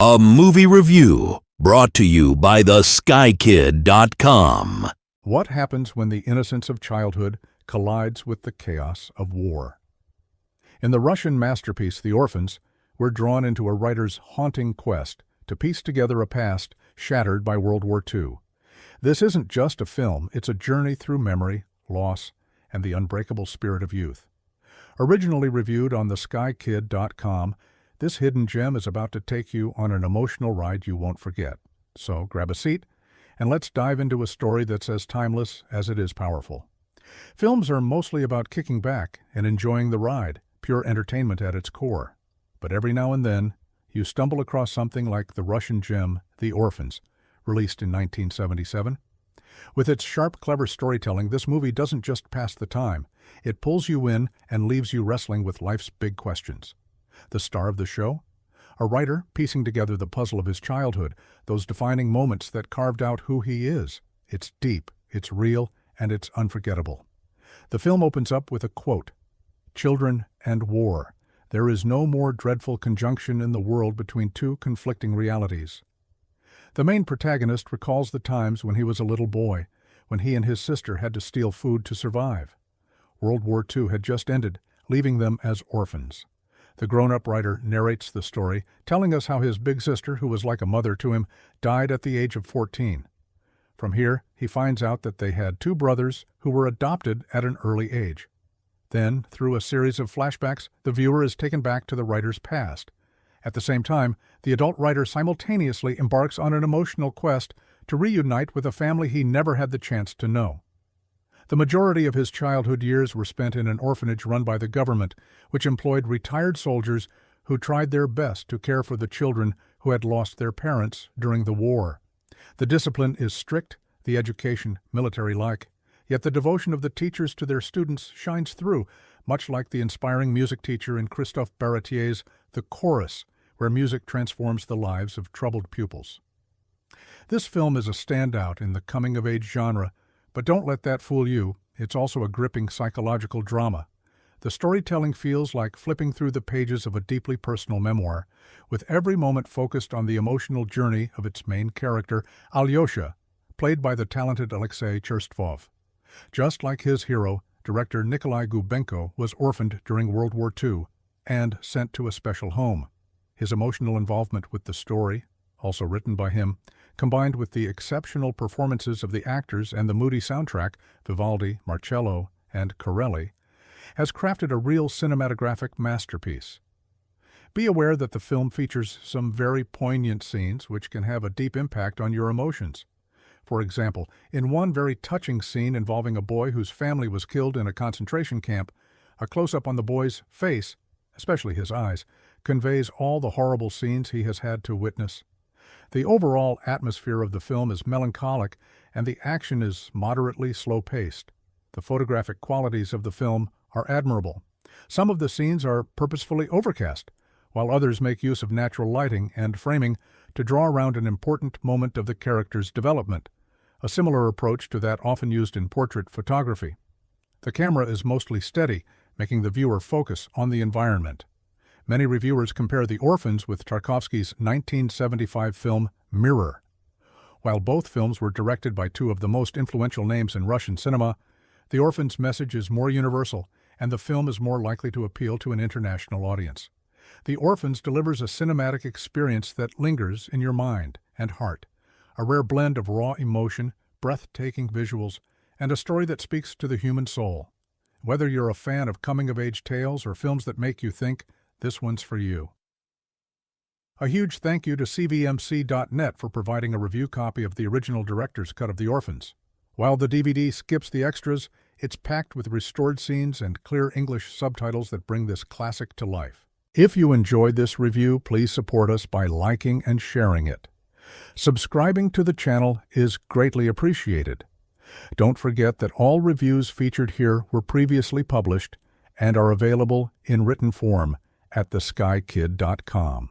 A movie review brought to you by theskykid.com. What happens when the innocence of childhood collides with the chaos of war? In the Russian masterpiece, The Orphans, we're drawn into a writer's haunting quest to piece together a past shattered by World War II. This isn't just a film, it's a journey through memory, loss, and the unbreakable spirit of youth. Originally reviewed on theskykid.com, this hidden gem is about to take you on an emotional ride you won't forget. So grab a seat, and let's dive into a story that's as timeless as it is powerful. Films are mostly about kicking back and enjoying the ride, pure entertainment at its core. But every now and then, you stumble across something like the Russian gem, The Orphans, released in 1977. With its sharp, clever storytelling, this movie doesn't just pass the time. It pulls you in and leaves you wrestling with life's big questions. The star of the show? A writer piecing together the puzzle of his childhood, those defining moments that carved out who he is. It's deep, it's real, and it's unforgettable. The film opens up with a quote, "Children and war. There is no more dreadful conjunction in the world between two conflicting realities." The main protagonist recalls the times when he was a little boy, when he and his sister had to steal food to survive. World War II had just ended, leaving them as orphans. The grown-up writer narrates the story, telling us how his big sister, who was like a mother to him, died at the age of 14. From here, he finds out that they had two brothers who were adopted at an early age. Then, through a series of flashbacks, the viewer is taken back to the writer's past. At the same time, the adult writer simultaneously embarks on an emotional quest to reunite with a family he never had the chance to know. The majority of his childhood years were spent in an orphanage run by the government, which employed retired soldiers who tried their best to care for the children who had lost their parents during the war. The discipline is strict, the education military-like, yet the devotion of the teachers to their students shines through, much like the inspiring music teacher in Christophe Barretier's The Chorus, where music transforms the lives of troubled pupils. This film is a standout in the coming-of-age genre, but don't let that fool you. It's also a gripping psychological drama. The storytelling feels like flipping through the pages of a deeply personal memoir, with every moment focused on the emotional journey of its main character, Alyosha, played by the talented Alexei Cherstvov. Just like his hero, director Nikolai Gubenko was orphaned during World War II and sent to a special home. His emotional involvement with the story, also written by him, combined with the exceptional performances of the actors and the moody soundtrack, Vivaldi, Marcello, and Corelli, has crafted a real cinematographic masterpiece. Be aware that the film features some very poignant scenes which can have a deep impact on your emotions. For example, in one very touching scene involving a boy whose family was killed in a concentration camp, a close-up on the boy's face, especially his eyes, conveys all the horrible scenes he has had to witness. The overall atmosphere of the film is melancholic, and the action is moderately slow-paced. The photographic qualities of the film are admirable. Some of the scenes are purposefully overcast, while others make use of natural lighting and framing to draw around an important moment of the character's development, a similar approach to that often used in portrait photography. The camera is mostly steady, making the viewer focus on the environment. Many reviewers compare The Orphans with Tarkovsky's 1975 film Mirror. While both films were directed by two of the most influential names in Russian cinema, The Orphans' message is more universal, and the film is more likely to appeal to an international audience. The Orphans delivers a cinematic experience that lingers in your mind and heart, a rare blend of raw emotion, breathtaking visuals, and a story that speaks to the human soul. Whether you're a fan of coming-of-age tales or films that make you think, this one's for you. A huge thank you to cvmc.net for providing a review copy of the original director's cut of The Orphans. While the DVD skips the extras, it's packed with restored scenes and clear English subtitles that bring this classic to life. If you enjoyed this review, please support us by liking and sharing it. Subscribing to the channel is greatly appreciated. Don't forget that all reviews featured here were previously published and are available in written form at theskykid.com.